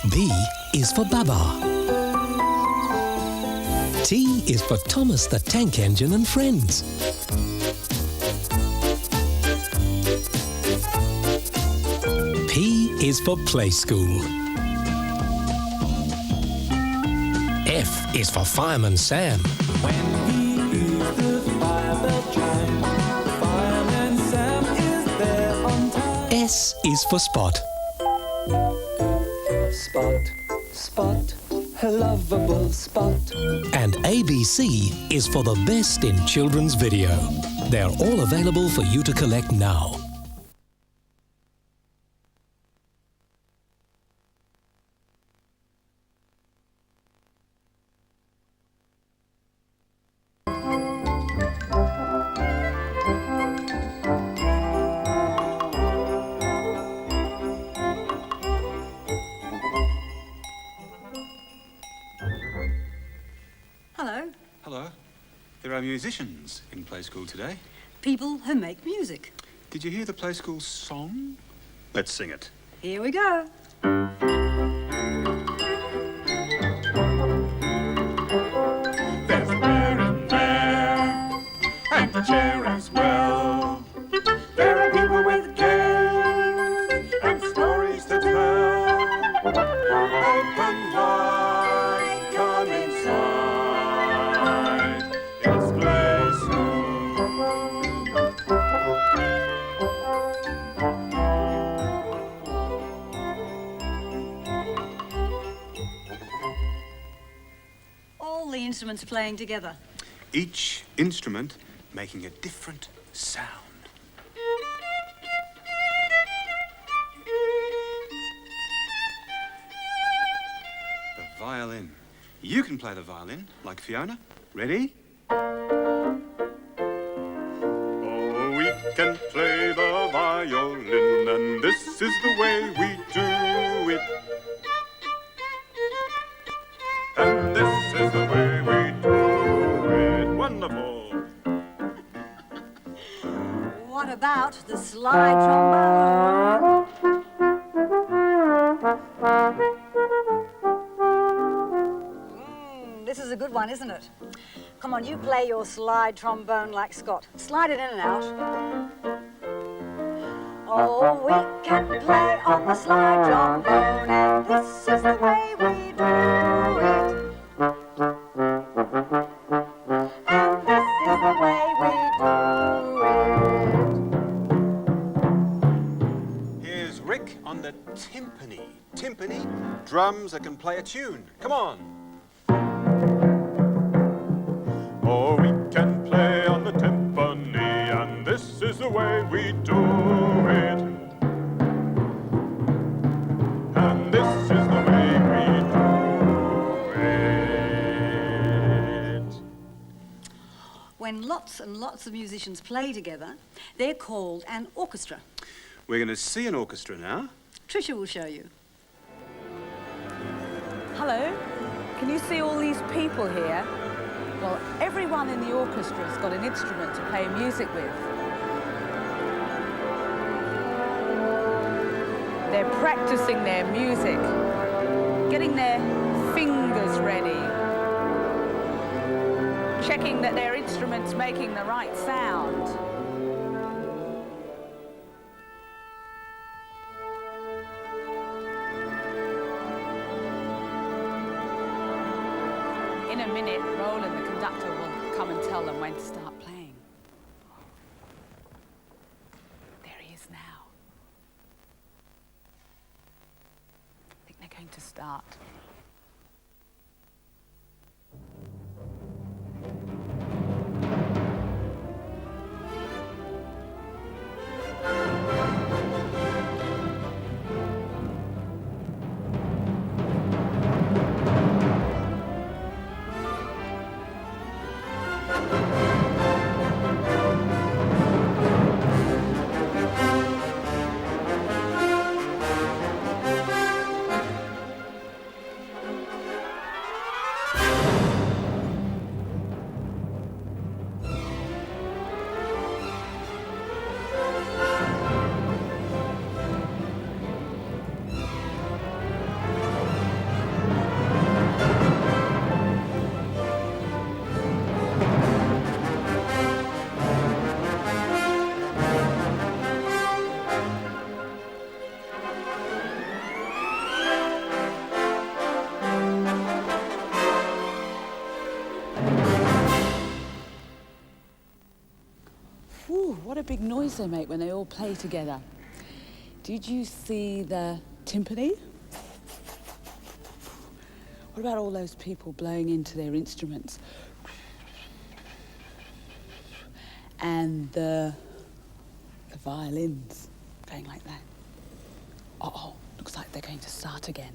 B is for Baba. T is for Thomas the Tank Engine and friends. P is for Play School. F is for Fireman Sam. When he hears the fire bell chime, Fireman Sam is there on time. S is for Spot. Spot, Spot, a lovable Spot. And ABC is for the best in children's video. They're all available for you to collect now. Hello. Hello. There are musicians in Play School today. People who make music. Did you hear the Play School song? Let's sing it. Here we go. There's a bear in there, and a chair as well. There are people with games and stories to tell. Open wide, come inside. It's Play All the instruments playing together. Each instrument making a different sound. The violin. You can play the violin, like Fiona. Ready? Oh, we can play the violin, and this is the way we do it. And this is the way we do it. Wonderful. What about the slide trombone? This is a good one, isn't it? Come on, you play your slide trombone like Scott. Slide it in and out. Oh, we can play on the slide trombone, and this is the way we do it. And this is the way we do it. Here's Rick on the timpani. Timpani, drums that can play a tune. Come on. Oh, we can play on the timpani, and this is the way we do it. And this is the way we do it. When lots and lots of musicians play together, they're called an orchestra. We're going to see an orchestra now. Tricia will show you. Hello, can you see all these people here? Well, everyone in the orchestra's got an instrument to play music with. They're practicing their music, getting their fingers ready, checking that their instrument's making the right sound. In a minute, Roland, the conductor, will come and tell them when to start playing. There he is now. I think they're going to start. big noise they make when they all play together. Did you see the timpani? What about all those people blowing into their instruments? And the violins going like that. Uh-oh, looks like they're going to start again.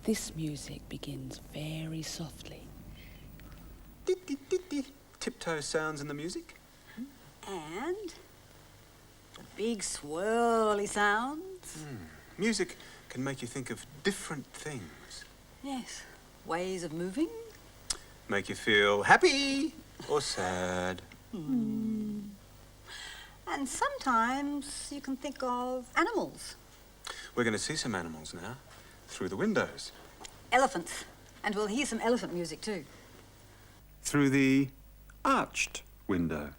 This music begins very softly. Tiptoe sounds in the music. And the big swirly sounds. Music can make you think of different things. Yes, ways of moving. Make you feel happy or sad. And sometimes you can think of animals. We're going to see some animals now through the windows. Elephants. And we'll hear some elephant music too. Through the arched window.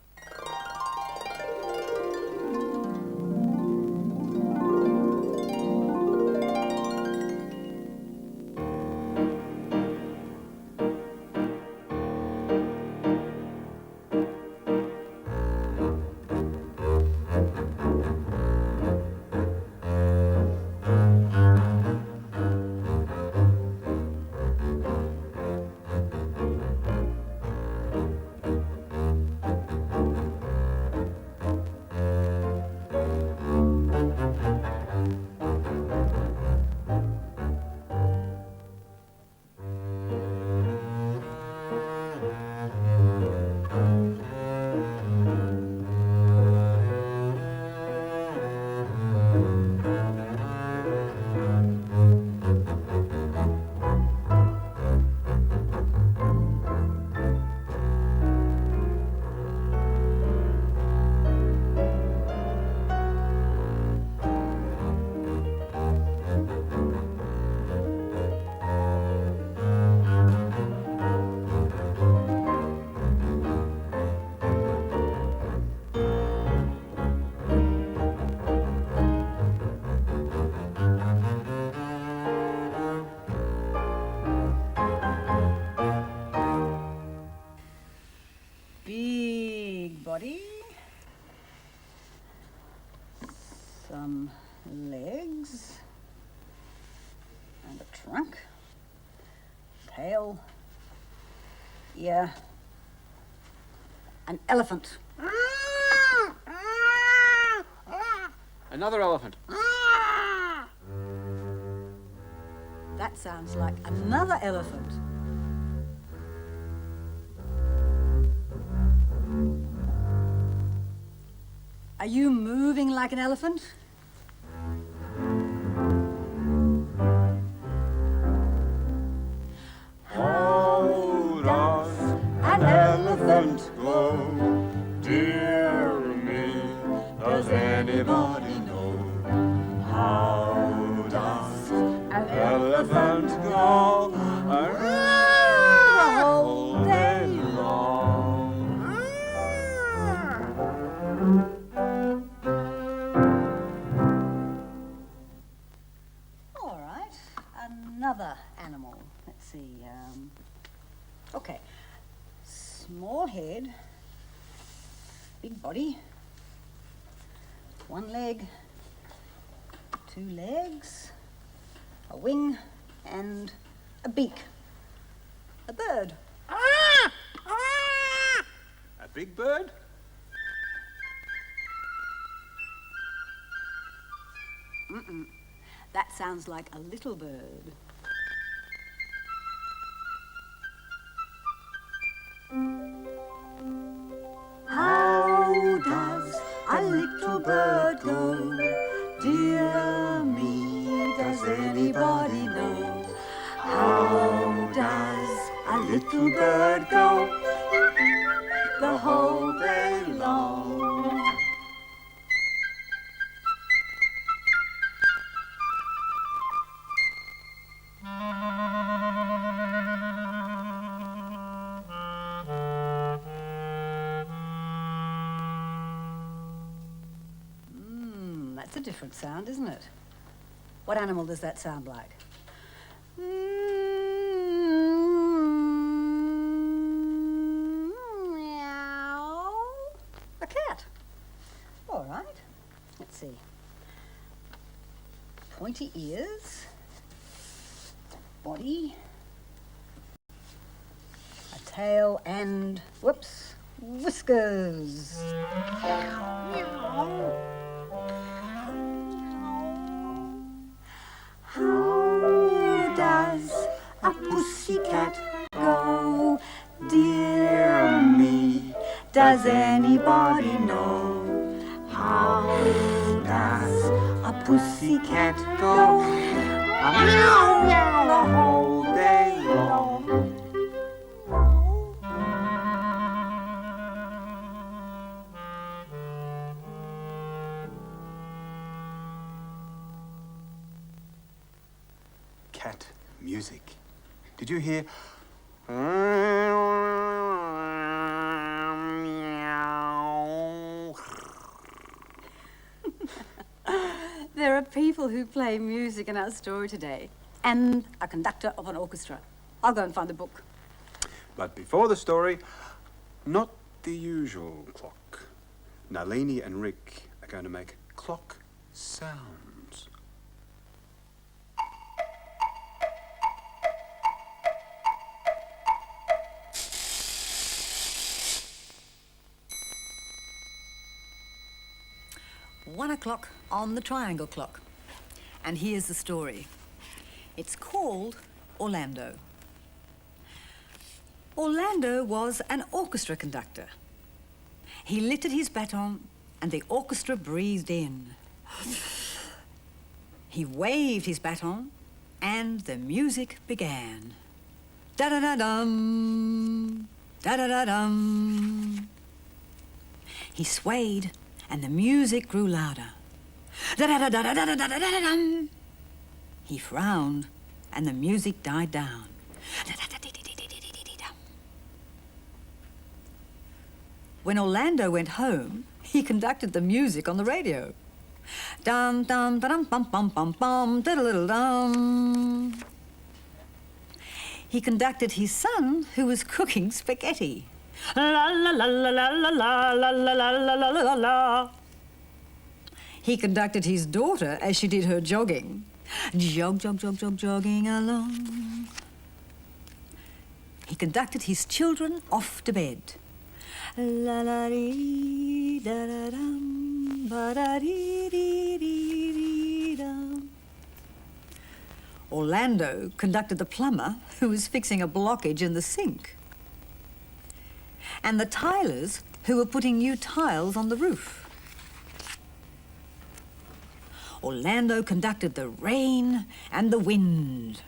Big body. Some legs. And a trunk. Tail. Ear. An elephant. Another elephant. That sounds like another elephant. Are you moving like an elephant? How does an elephant go? Dear me, does anybody know? How does an elephant go? The whole day long. All right, another animal. Let's see. Okay, small head, big body, one leg, two legs, a wing, and a beak. A bird. A big bird? That sounds like a little bird. How does a little bird go? Dear me, does anybody know? How does a little bird go? The whole day long. That's a different sound, isn't it? What animal does that sound like? Meow. A cat. let's see, pointy ears, body, a tail and, whoops, whiskers. How does a pussycat go? Dear me, does anybody know? How does a pussycat go? Meow, meow, the whole day long. Cat music. Did you hear? Meow. There are people who play music in our story today, and a conductor of an orchestra. I'll go and find the book. But before the story, not the usual clock. Nalini and Rick are going to make clock sounds. One o'clock on the triangle clock. And here's the story. It's called Orlando. Orlando was an orchestra conductor. He lifted his baton and the orchestra breathed in. He waved his baton and the music began. Da-da-da-dum, da-da-da-dum. He swayed and the music grew louder. Da-da-da-da-da-da-da-da-da-dum. He frowned and the music died down. When Orlando went home, he conducted the music on the radio. Dum dum dum bum bum bum bum diddle dum. He conducted his son, who was cooking spaghetti. La la la la la la la la la la la la la. He conducted his daughter as she did her jogging. Jog, jog, jog, jog, jogging along. He conducted his children off to bed. La la dee da da dum ba da dee dee dee dee dum. Orlando conducted the plumber who was fixing a blockage in the sink, and the tilers who were putting new tiles on the roof. Orlando conducted the rain and the wind,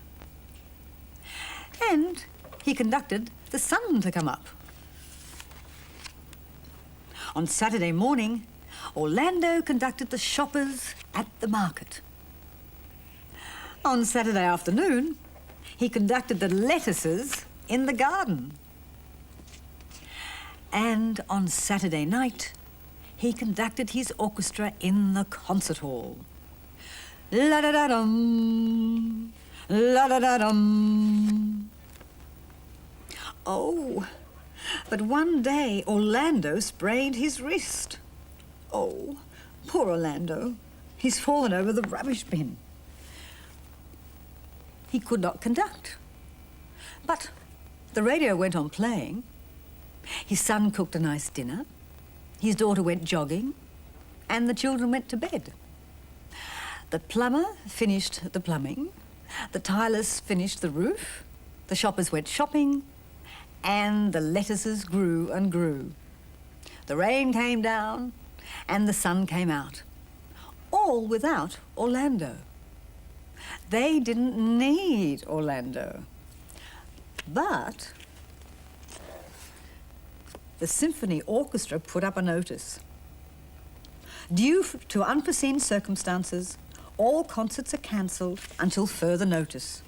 and he conducted the sun to come up. On Saturday morning, Orlando conducted the shoppers at the market. On Saturday afternoon, he conducted the lettuces in the garden. And on Saturday night, he conducted his orchestra in the concert hall. La-da-da-dum, la-da-da-dum. Oh, but one day Orlando sprained his wrist. Oh, poor Orlando. He's fallen over the rubbish bin. He could not conduct. But the radio went on playing. His son cooked a nice dinner. His daughter went jogging. And the children went to bed. The plumber finished the plumbing. The tilers finished the roof. The shoppers went shopping. And the lettuces grew and grew. The rain came down and the sun came out. All without Orlando. They didn't need Orlando. But the symphony orchestra put up a notice. Due to unforeseen circumstances, all concerts are cancelled until further notice.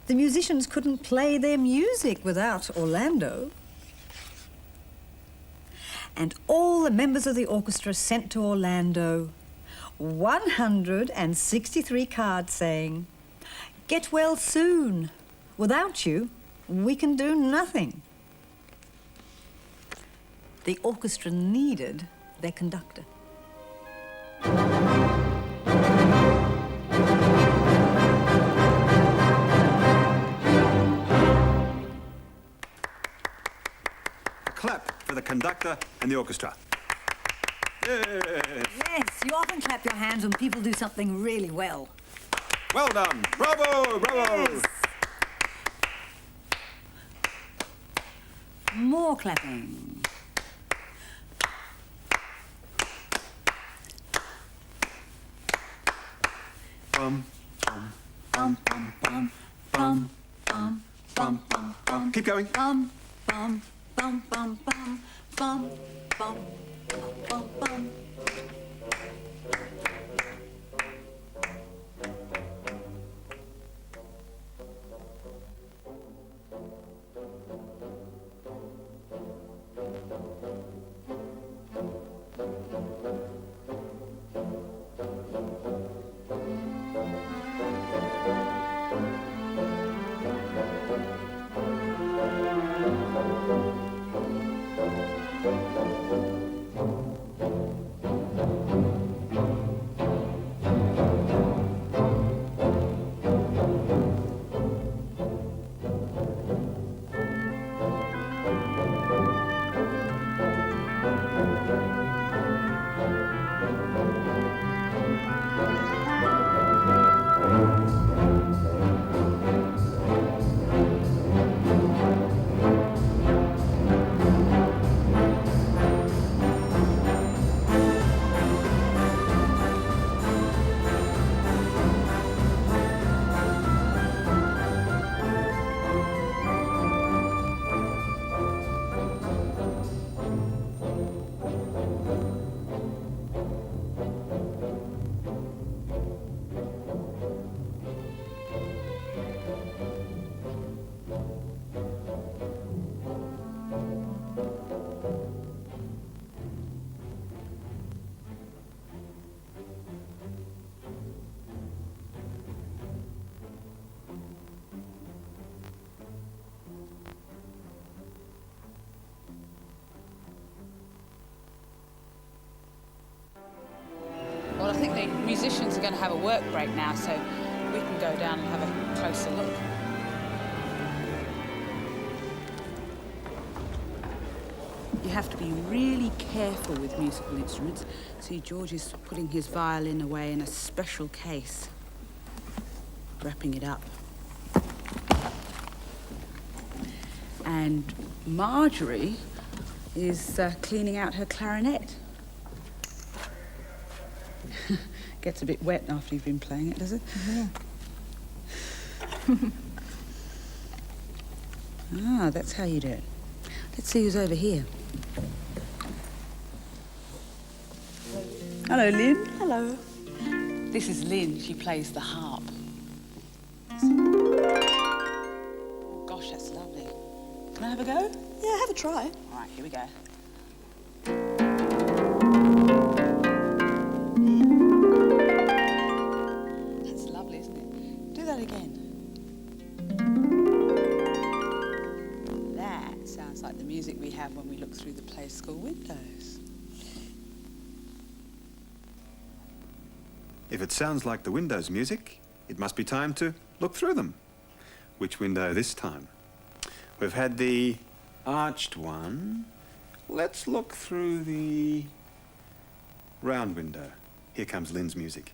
The musicians couldn't play their music without Orlando. And all the members of the orchestra sent to Orlando 163 cards saying, "Get well soon. Without you, we can do nothing." The orchestra needed their conductor. A clap for the conductor and the orchestra. Yeah. Yes, you often clap your hands when people do something really well. Well done. Bravo, bravo. Yes. More clapping. Bum, bum, bum, bum, bum, bum, bum, bum, bum, bum. Keep going. Bum, bum, bum, bum, bum, bum, bum, bum, bum. Well, I think the musicians are going to have a work break now, so we can go down and have a closer look. You have to be really careful with musical instruments. See, George is putting his violin away in a special case, wrapping it up. And Marjorie is cleaning out her clarinet. Gets a bit wet after you've been playing it, does it? Yeah. Ah, that's how you do it. Let's see who's over here. Hello, Lynn. Hello. This is Lynn. She plays the harp. Oh, gosh, that's lovely. Can I have a go? Yeah, have a try. All right, here we go. That's lovely, isn't it? Do that again. That sounds like the music we have when we look through the play school windows. If it sounds like the windows music, it must be time to look through them. Which window this time? We've had the arched one. Let's look through the round window. Here comes Lynn's music.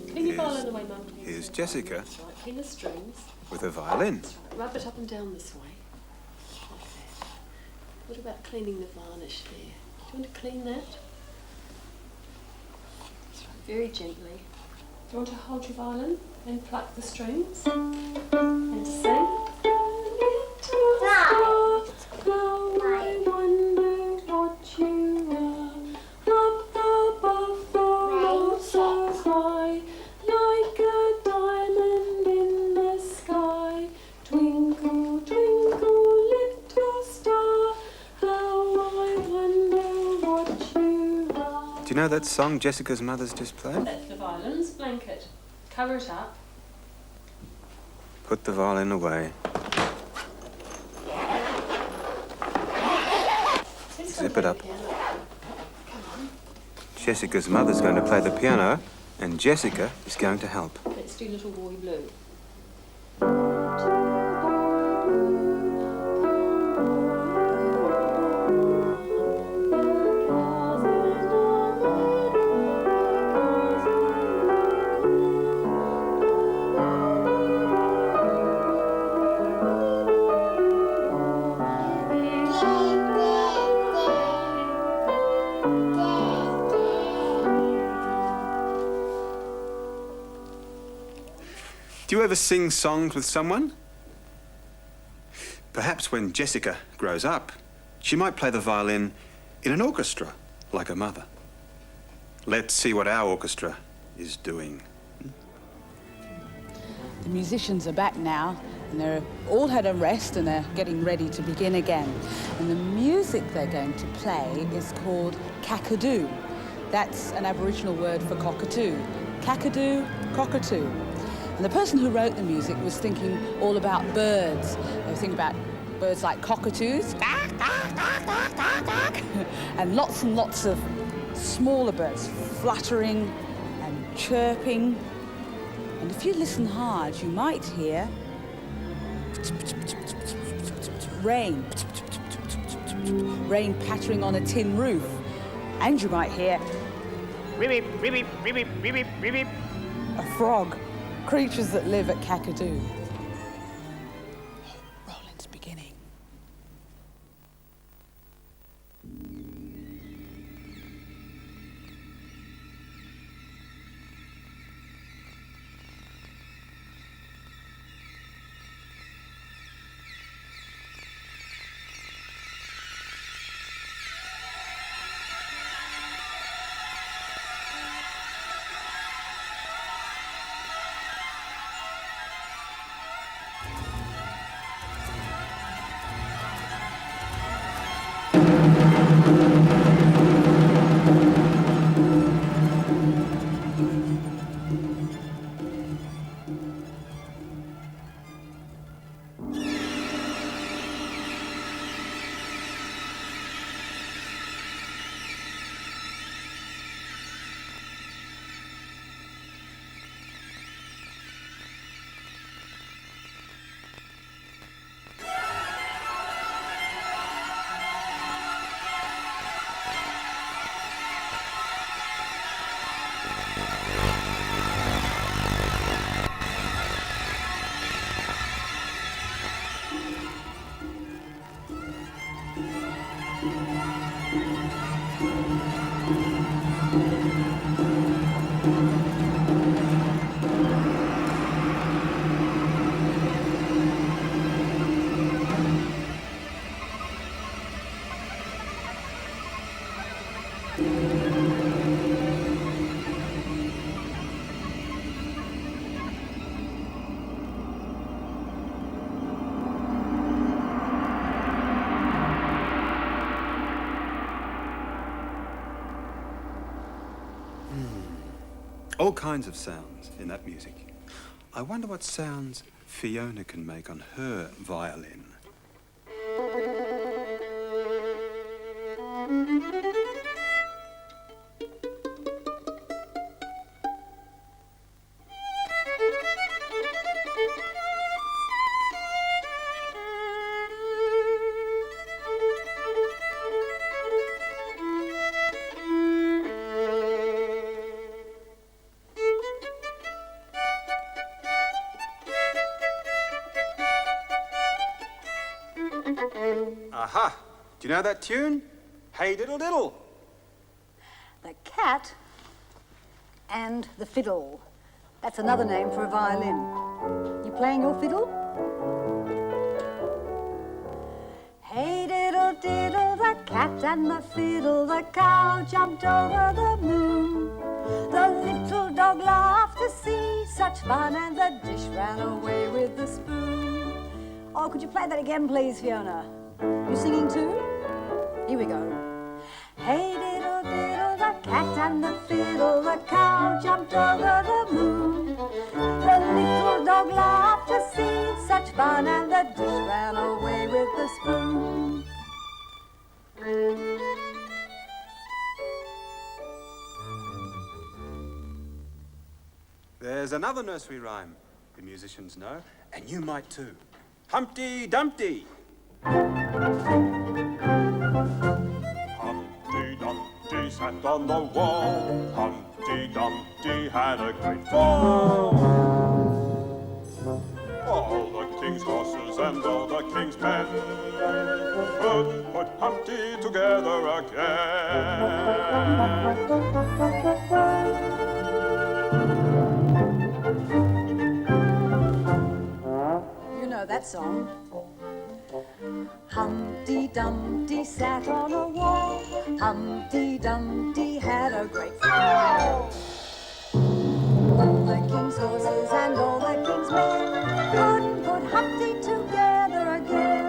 Clean your violin away, Mum, please. Here's Jessica That's right. Clean the strings. with her violin. That's right. Rub it up and down this way. Like that. What about cleaning the varnish there? Do you want to clean that? That's right. Very gently. Do you want to hold your violin and pluck the strings? And sing? Now I wonder what you are. Up above the world so high, like a diamond in the sky. Twinkle, twinkle, little star, how I wonder what you are. Do you know that song Jessica's mother's just played? That's the violin's blanket. Cover it up. put the violin away. Zip it up. Jessica's mother's going to play the piano, and Jessica is going to help. Let's do Little Boy Blue. Do you ever sing songs with someone? Perhaps when Jessica grows up, she might play the violin in an orchestra, like her mother. Let's see what our orchestra is doing. The musicians are back now, and they're all had a rest and they're getting ready to begin again. And the music they're going to play is called kakadu. That's an Aboriginal word for cockatoo. Kakadu, cockatoo. And the person who wrote the music was thinking all about birds. They were thinking about birds like cockatoos, and lots of smaller birds fluttering and chirping. And if you listen hard, you might hear rain, rain pattering on a tin roof. And you might hear a frog. Creatures that live at Kakadu. Roland's beginning. All kinds of sounds in that music. I wonder what sounds Fiona can make on her violin. Aha! Do you know that tune? Hey diddle diddle! The cat and the fiddle. That's another name for a violin. You playing your fiddle? Hey diddle diddle, the cat and the fiddle, the cow jumped over the moon. The little dog laughed to see such fun, and the dish ran away with the spoon. Oh, could you play that again, please, Fiona? You singing too? Here we go. Hey diddle diddle, the cat and the fiddle, the cow jumped over the moon. The little dog laughed to see the dish ran away with the spoon. There's another nursery rhyme the musicians know, and you might too. Humpty Dumpty. Humpty Dumpty sat on the wall. Humpty Dumpty had a great fall. All the king's horses and all the king's men couldn't put Humpty together again. You know that song. Humpty Dumpty sat on a wall. Humpty Dumpty had a great fall. All the king's horses and all the king's men couldn't put Humpty together again.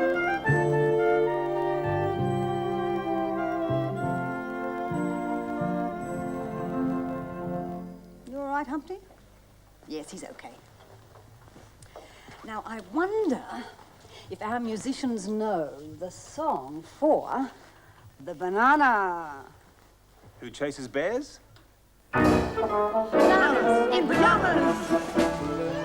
You all right, Humpty? Yes, he's okay. Now, I wonder if our musicians know the song for the banana. Who chases bears? Bananas in pajamas.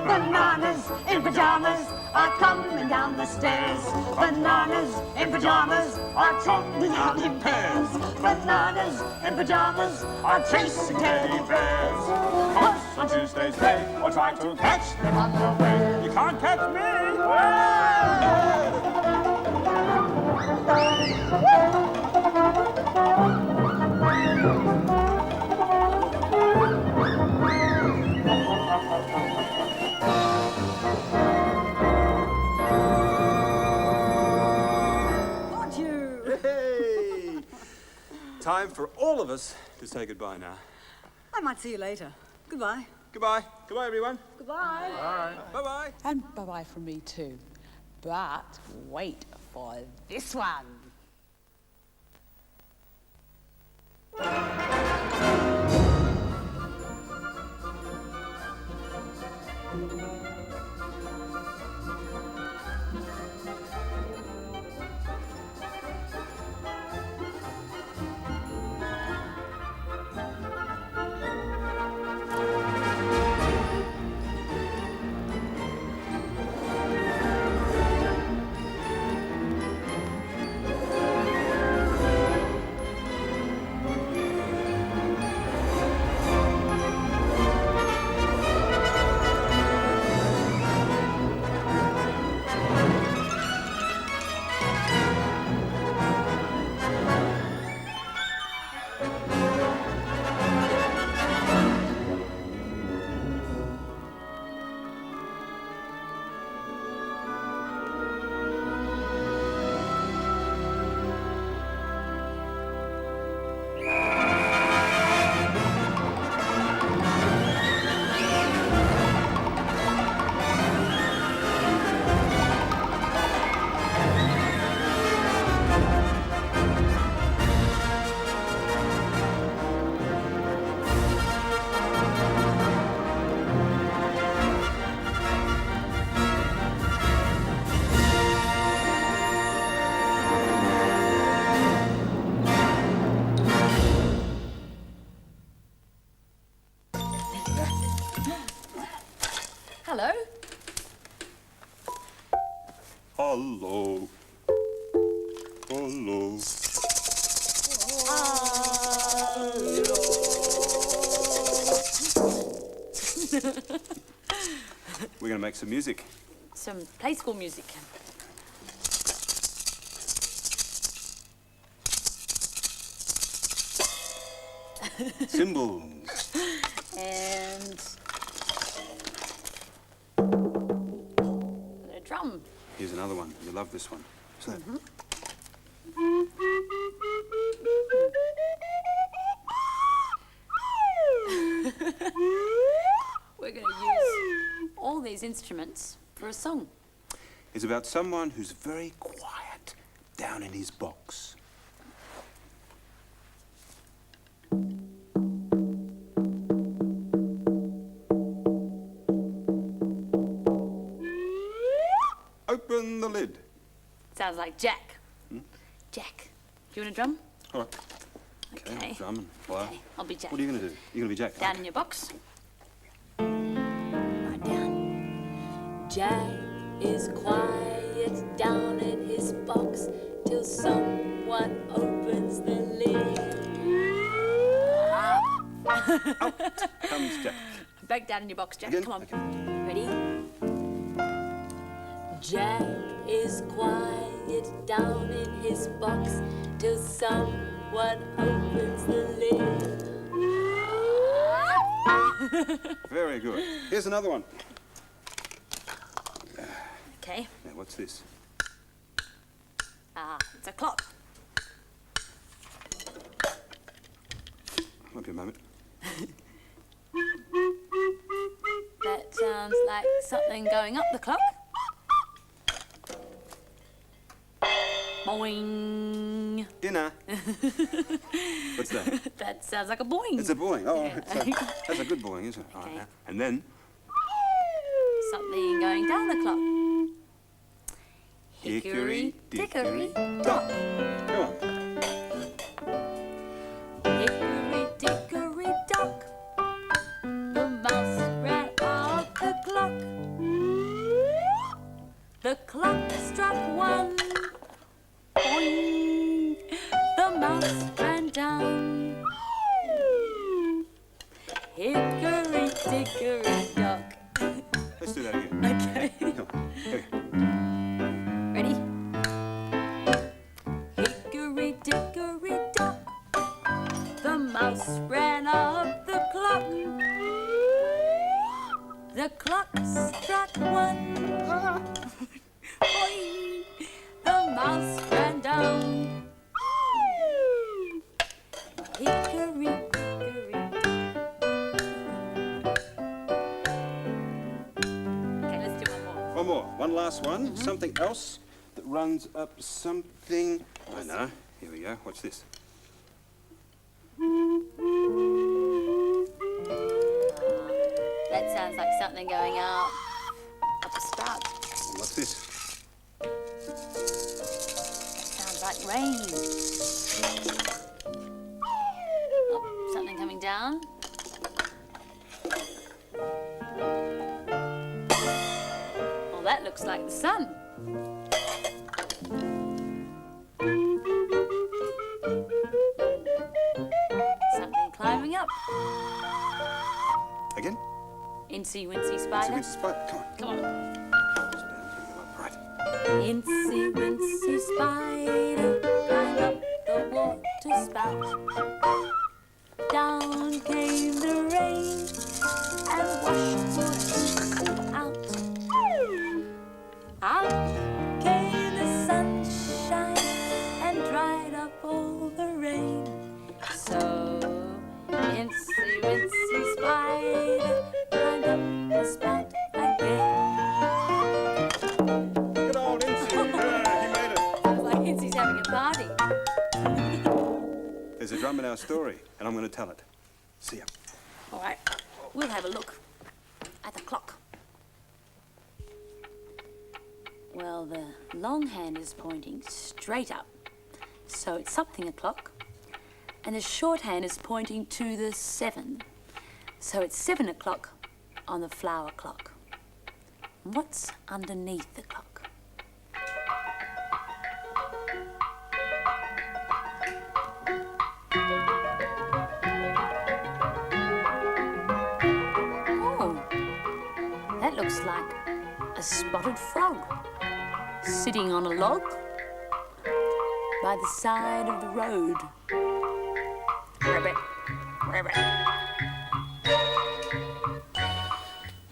Bananas in pajamas are coming down the stairs. Bananas in pajamas are trotting out in pairs. Bananas in pajamas are chasing teddy bears. Once on Tuesday's day, or try to catch them on the way. You can't catch me! Got you! Hey! Time for all of us to say goodbye now. I might see you later. Goodbye. Goodbye. Goodbye, everyone. Goodbye. Bye-bye. And bye-bye from me too. But wait for this one. Hello. Hello. Hello. We're going to make some music. Some play school music. Cymbals. And a drum. Here's another one. You'll love this one. So, We're going to use all these instruments for a song. it's about someone who's very quiet down in his box. Open open the lid. Sounds like Jack. Jack. Do you want a drum? All right. Okay. Drum and flower. Okay, I'll be Jack. What are you going to do? You're going to be Jack? Down in your box. Right down. Jack is quiet down in his box till someone opens the lid. Out comes Jack. Back down in your box, Jack. Again? Come on. Okay. Ready? Jack is quiet down in his box till someone opens the lid. Very good. Here's another one. Okay. Now, what's this? It's a clock. Might be a moment. That sounds like something going up the clock. Boing. Dinner. What's that? That sounds like a boing. It's a boing. Oh, Yeah. that's a good boing, isn't it? All right, Okay. now. And then Something going down the clock. hickory, dickory, dock. Come on. Hickory dickory dock. The mouse ran out the clock. The clock struck one. Boing. The mouse ran down. Hickory dickory dock. Let's do that again. Okay. Come on. Okay. Ready? Hickory dickory dock. The mouse ran up the clock. The clock struck one. Boing. The mouse ran down. Hickory dickory dock. Okay, let's do one more. One more. One last one. Something else that runs up something. I know. Here we go. Watch this. That sounds like something going up a spout. And what's this? Sounds like rain. Oh, something coming down. Well, that looks like the sun. Something climbing up. Again? Incy wincy It's a spider. good spot. Come on. Come on. Right. Incy wincy spider climbed up the water spout. Down came the rain and washed water out. Out came the sunshine and dried up all the rain. So Incy wincy spider climbed up the spout again. Good old Incy. Yeah, he made it. Sounds like Incy's having a party. There's a drum in our story, and I'm going to tell it. See ya. All right, we'll have a look at the clock. Well, the long hand is pointing straight up, so it's something o'clock. And the short hand is pointing to the 7, so it's 7 o'clock on the flower clock. What's underneath the clock? Oh, that looks like a spotted frog sitting on a log by the side of the road. Rabbit, rabbit.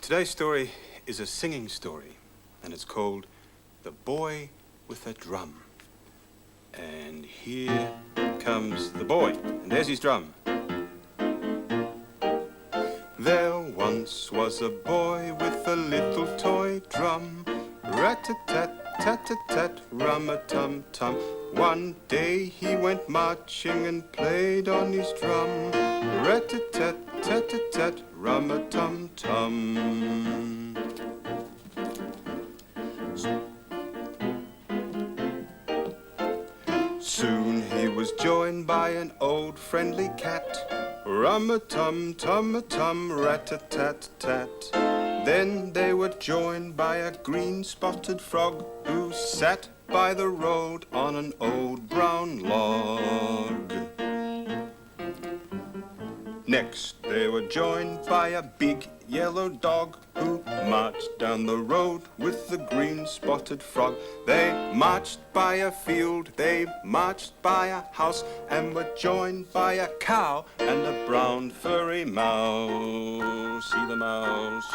Today's story is a singing story, and it's called The Boy with a Drum. And here comes the boy, and there's his drum. There once was a boy with a little toy drum. Rat-a-tat, tat-a-tat, rum-a-tum-tum. One day he went marching and played on his drum. Rat-a-tat, tat-a-tat, rum-a-tum-tum. joined by an old friendly cat. Rum-a-tum, tum-a-tum, rat-a-tat-tat. Then they were joined by a green-spotted frog who sat by the road on an old brown log. Next they were joined by a big yellow dog who marched down the road with the green-spotted frog. They marched by a field, they marched by a house, and were joined by a cow and a brown furry mouse. See the mouse?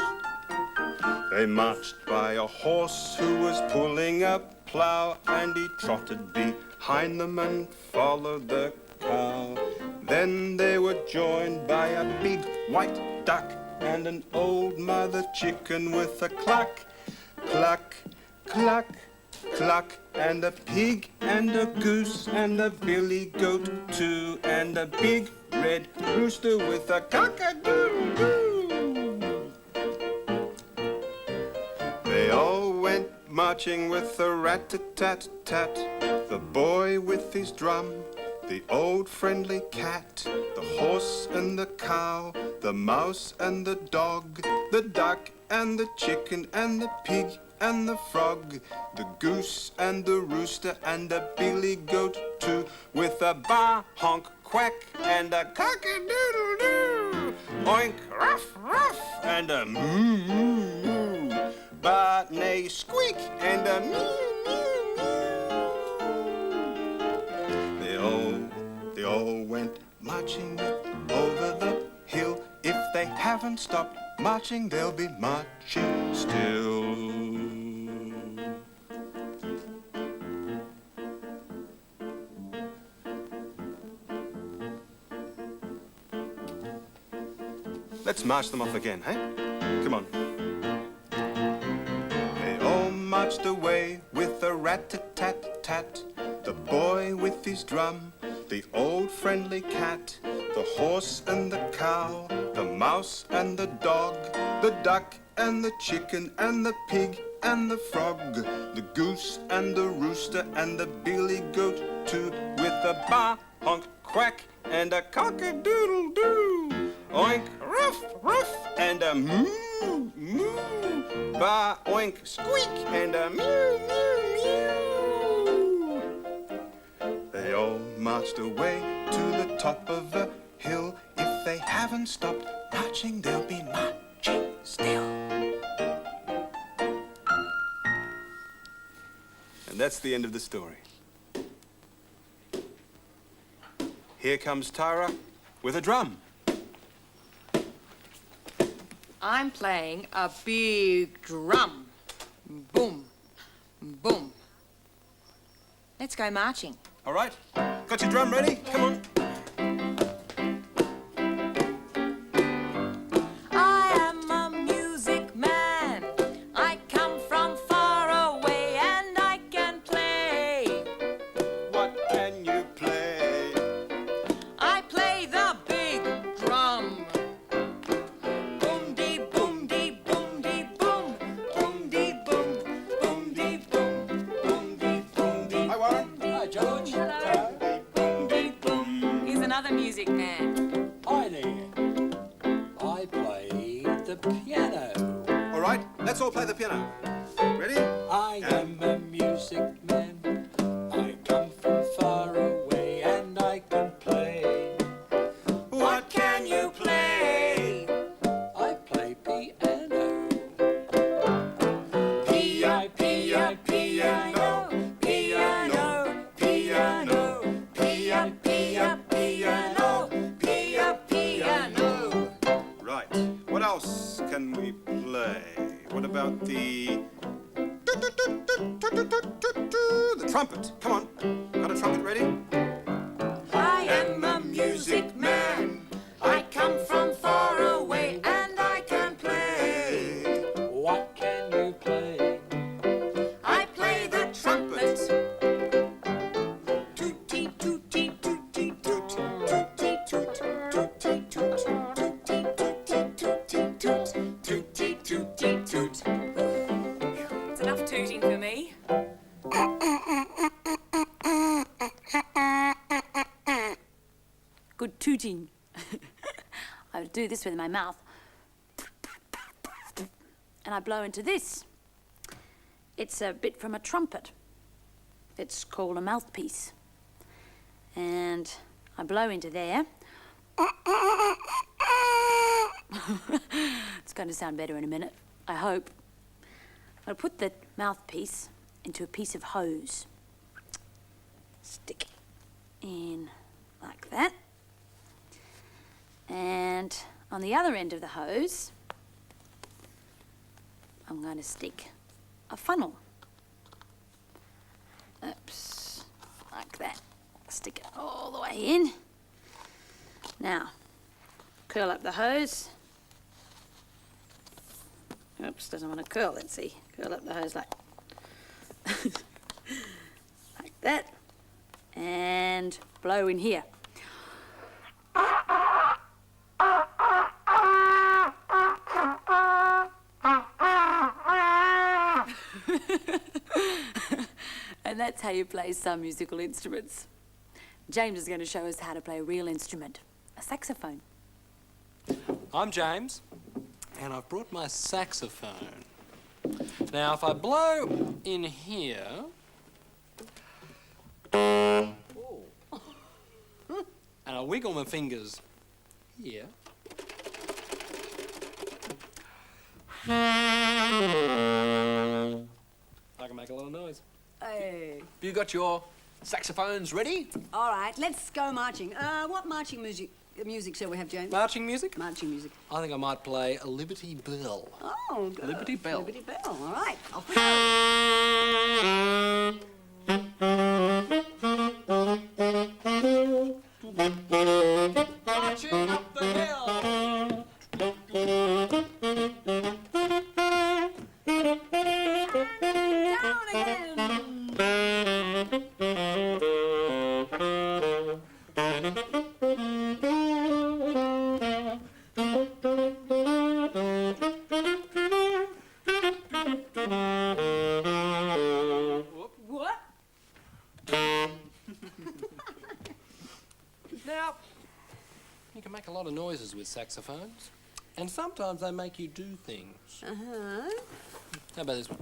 They marched by a horse who was pulling a plough, and he trotted behind them and followed the cow. Then they were joined by a big white duck and an old mother chicken with a cluck, cluck, cluck, cluck, and a pig and a goose and a billy goat too, and a big red rooster with a cock-a-doodle-doo. They all went marching with a rat-a-tat-tat, the boy with his drum, the old friendly cat, the horse and the cow, the mouse and the dog, the duck and the chicken and the pig and the frog, the goose and the rooster and a billy goat too, with a bar, honk, quack and a cock-a-doodle-doo. Oink, ruff, ruff, and a moo, moo, moo. But nay, squeak, and a mew, mew, mew. They all went marching over the hill. If they haven't stopped marching, they'll be marching still. Let's march them off again, hey? Come on. They all marched away with a rat-a-tat-tat, the boy with his drum, the old friendly cat, the horse and the cow, the mouse and the dog, the duck and the chicken and the pig and the frog, the goose and the rooster and the billy goat too, with a bar, honk, quack and a cock-a-doodle-doo. Oink, ruff, ruff, and a moo, moo. Ba, oink, squeak, and a mew, mew, mew. They all marched away to the top of a hill. If they haven't stopped marching, they'll be marching still. And that's the end of the story. Here comes Tara with a drum. I'm playing a big drum. Boom, boom. Let's go marching. All right. Got your drum ready? Come on. I am a music man. I come from far away and I can play. What can you play? I play the big drum. Boom dee boom dee boom dee boom. Boom dee boom. Boom dee boom. Boom dee boom dee. Hi, Warren. Hi, George. Hello. Boom dee boom. Here's another music man. Hi there. I play the piano. All right. Let's all play the piano. Ready? I am a music man. I come from far away and I can play. What can you play? I play piano. P-I-P-I-Piano. Piano. Piano. P-I-P-I-Piano. Piano. Right. What else can we play? What about the trumpet? Come on. Got a trumpet ready? I am a music man. I come from far away and I can play. What can you play? I play the trumpet. Tootie tootie tootie toot. Tootie toot. Tootie toot. Tootie tootie tootie toot. Tootie tootie toot. It's enough tooting for me. tooting. I do this with my mouth. And I blow into this. It's a bit from a trumpet. It's called a mouthpiece. And I blow into there. It's going to sound better in a minute, I hope. I'll put the mouthpiece into a piece of hose. Stick it in like that. And on the other end of the hose, I'm going to stick a funnel. Oops, like that. Stick it all the way in. Now, curl up the hose. Oops, doesn't want to curl, let's see. Curl up the hose like, like that. And blow in here. And that's how you play some musical instruments. James is going to show us how to play a real instrument, a saxophone. I'm James, and I've brought my saxophone. Now, if I blow in here... and I wiggle my fingers here... I can make a lot of noise. Hey. Have you got your saxophones ready? All right, let's go marching. What marching music shall we have, James? Marching music? Marching music. I think I might play a Liberty Bell. Oh, good. Liberty Bell. Liberty Bell, all right. Off we go. Marching up the hill. Down again. What? Now, you can make a lot of noises with saxophones, and sometimes they make you do things. Uh-huh. How about this one?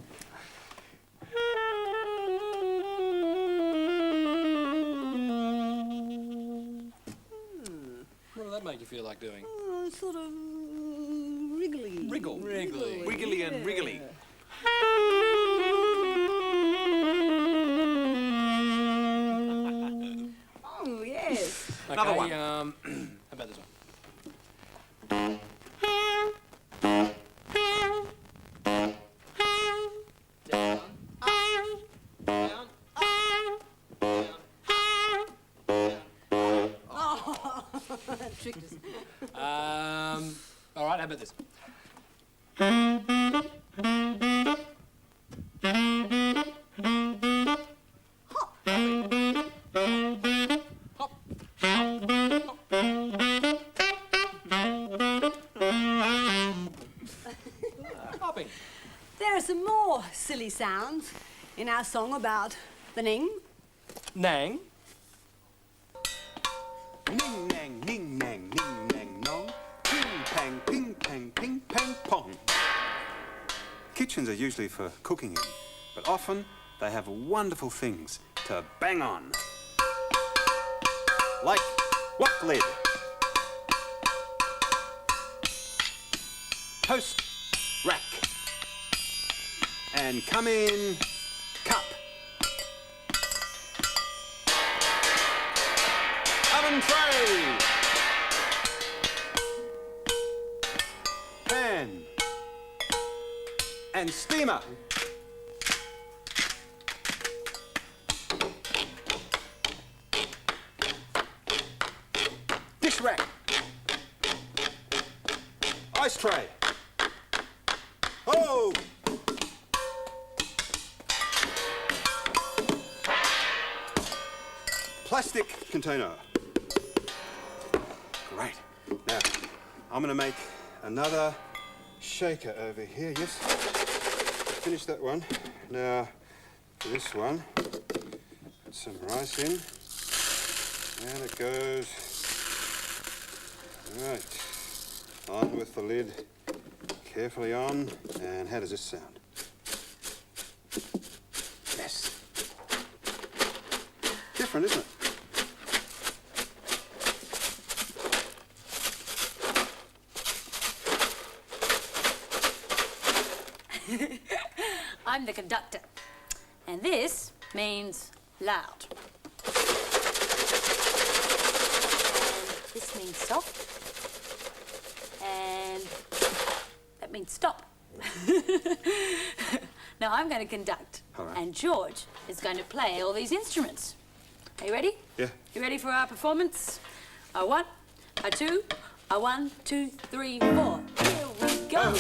What does that make you feel like doing? Oh, sort of wriggly. Wriggle. Wriggly. Wiggly and wriggly. Oh, yes. Another one. How about this one? Down. Down. Oh, that tricked us. All right, how about this? Hop. Hopping. There are some more silly sounds in our song about the Ning. Nang. Ning nang, ning nang, ning nang nong. Ping pang, pong. Kitchens are usually for cooking in, but often they have wonderful things to bang on. Like wok lid, toast rack, and come in cup. Oven tray, pan, and steamer. Dish rack, ice tray. Oh! Plastic container. Great. Now, I'm going to make another shaker over here. Yes. Finish that one. Now, for this one, put some rice in. And it goes Right. On with the lid. Carefully on. And how does this sound? Yes. Different, isn't it? I'm the conductor, and this means loud. And this means soft, and that means stop. Now I'm going to conduct, All right. and George is going to play all these instruments. Are you ready? Yeah. You ready for our performance? A 1, a 2, a 1, 2, 3, 4. Here we go.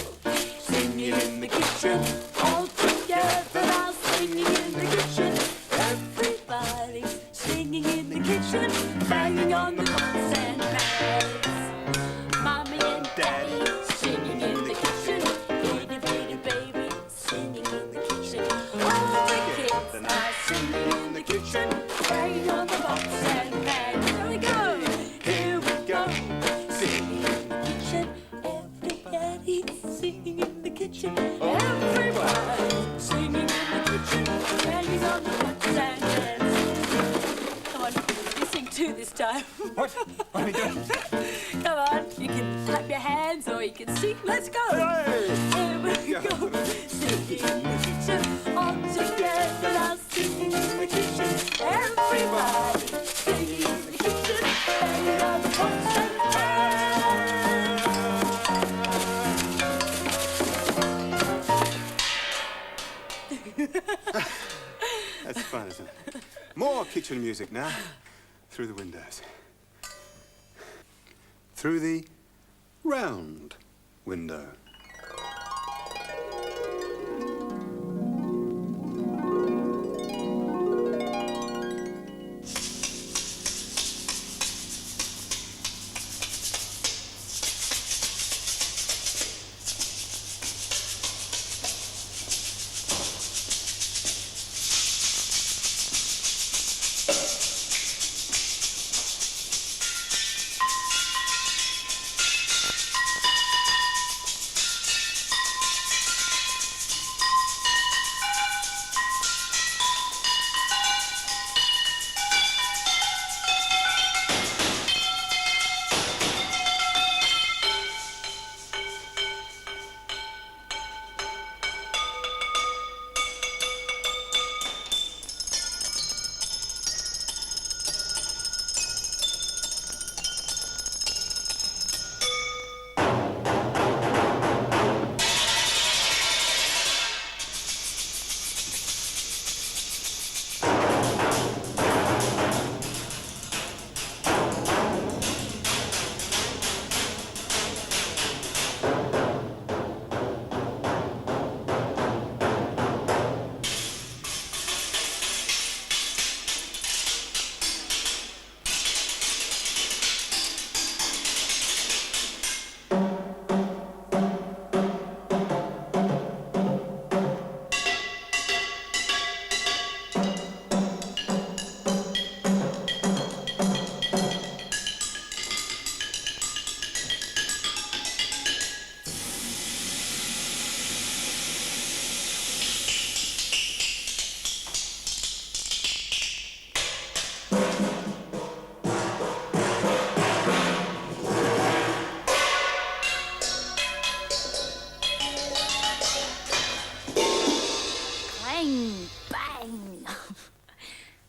Singing in the kitchen, all together now singing in the kitchen. Everybody's singing in the kitchen, banging on the pots and pans. Mommy and Daddy singing in the kitchen, pretty, pretty baby singing in the kitchen. All the kids are singing in the kitchen, banging on the pots and pans. Here we go, here we go, singing in the kitchen. Everybody's singing in the kitchen. Everybody singing in the kitchen, banging on the pots and pans. Come on, you sing too this time. What? What are we doing? Come on, you can clap your hands or you can sing. Let's go. Here we go. Singing in the kitchen, all together now singing in the kitchen. Everybody singing in the kitchen, banging on the pots and That's fun, isn't it? More kitchen music now. Through the windows. Through the round window.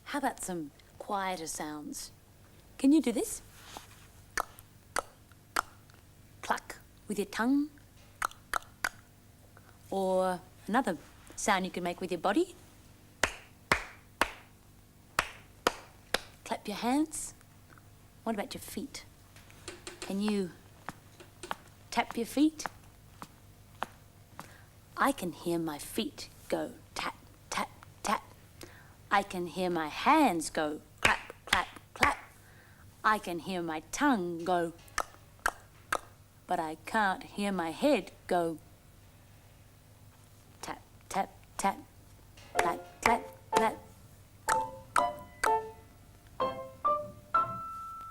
How about some quieter sounds? Can you do this? Cluck with your tongue. Or another sound you can make with your body. Clap your hands. What about your feet? Can you tap your feet? I can hear my feet go tap, tap, tap. I can hear my hands go clap, clap, clap. I can hear my tongue go, but I can't hear my head go tap, tap, tap, clap, clap, clap.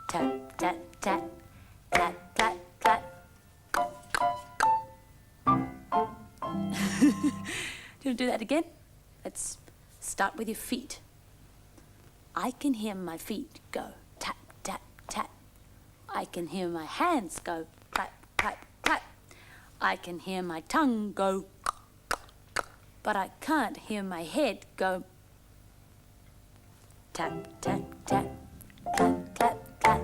Tap, tap, tap, clap, clap, clap. Do you want to do that again? Let's start with your feet. I can hear my feet go tap, tap, tap. I can hear my hands go clap, clap, clap. I can hear my tongue go, but I can't hear my head go tap, tap, tap, clap, clap, clap.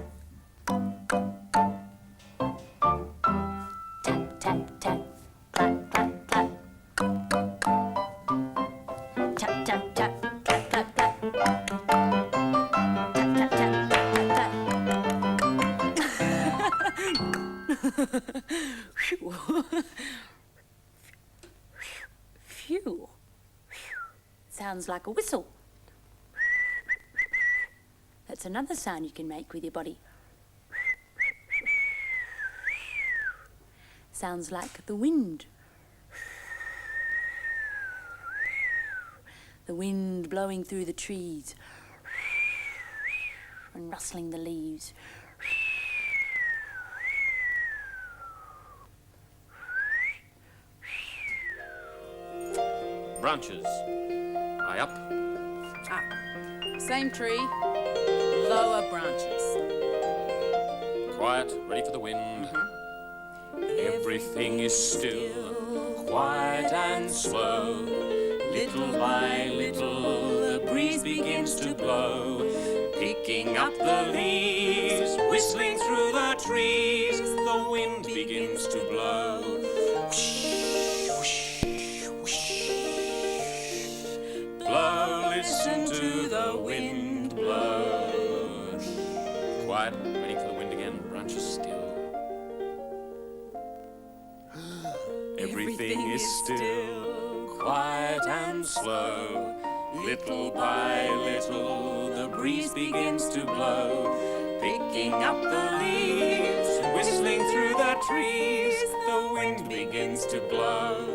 Tap, tap, tap, clap, clap, clap. Tap, tap, tap, clap, clap, clap. Tap, tap, tap, clap, clap, clap. Phew. Phew. Sounds like a whistle. That's another sound you can make with your body. Sounds like the wind. The wind blowing through the trees and rustling the leaves. Branches. High up. Up. Same tree, lower branches. Quiet, ready for the wind. Everything is still, quiet and slow. Little by little, the breeze begins to blow, picking up the leaves, whistling through the trees. The wind begins to blow. Whoosh, whoosh, whoosh. Blow, listen to the wind blow. Quiet, waiting for the wind again. Branches still. Everything is still, quiet and slow. Little by little, the breeze begins to blow, picking up the leaves, whistling through the trees. The wind begins to blow.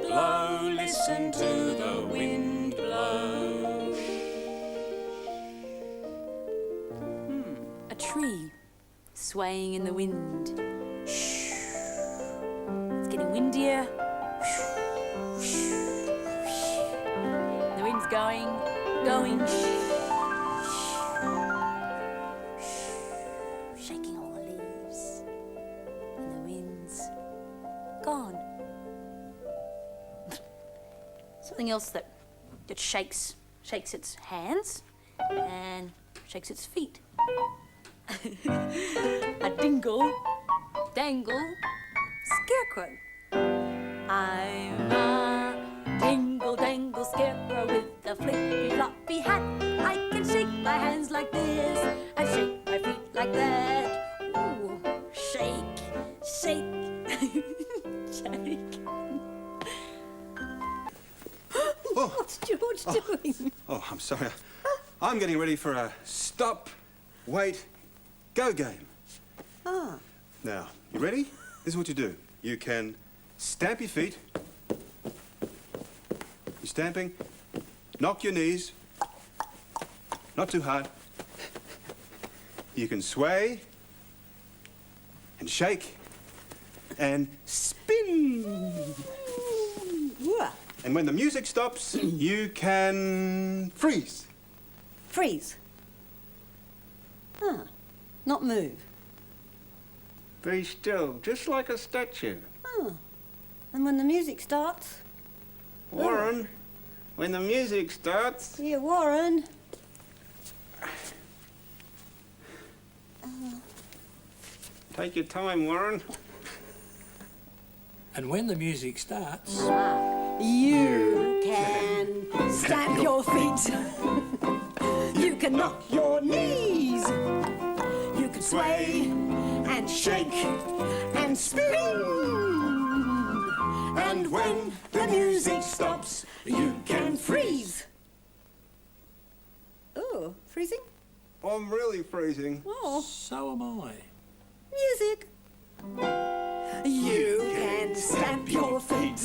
Blow, listen to the wind blow. A tree swaying in the wind. It's getting windier. The wind's going. Shaking all the leaves. And the wind's gone. Something else that shakes its hands and shakes its feet. A dingle, dangle, scarecrow. I'm a dingle, dangle, scarecrow with a flippy, floppy hat. I can shake my hands like this and shake my feet like that. Ooh, shake, shake, shake. What's George doing? Oh, I'm sorry. I'm getting ready for a stop, wait, go game. Ah. Now, you ready? This is what you do. You can stamp your feet. You're stamping. Knock your knees. Not too hard. You can sway and shake and spin. And when the music stops, you can freeze. Freeze. Ah, not move. Be still, just like a statue. Oh. And when the music starts? Warren, when the music starts... Yeah, Warren. Take your time, Warren. And when the music starts... You can stamp your feet. You can knock your knees. You can sway and shake and spin. And when the music stops, you can freeze. Oh, freezing? I'm really freezing. Oh. So am I. Music. You can stamp your feet.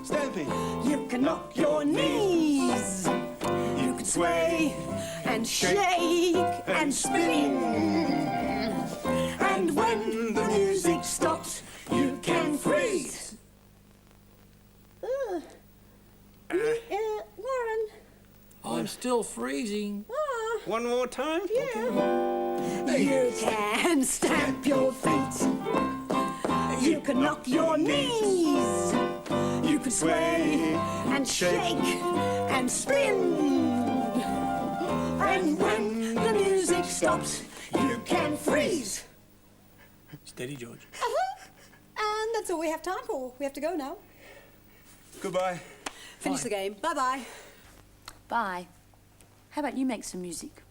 Stamping. You can knock your knees. You can sway and shake shake and spin. And when the music stops, you can freeze. Warren. I'm still freezing. One more time? Yeah. You can stamp your feet. You can knock your knees. You can sway and shake and spin. And when the music stops, you can freeze. Steady, George. And that's all we have time for. We have to go now. Goodbye. Finish the game. Bye-bye. Bye. How about you make some music?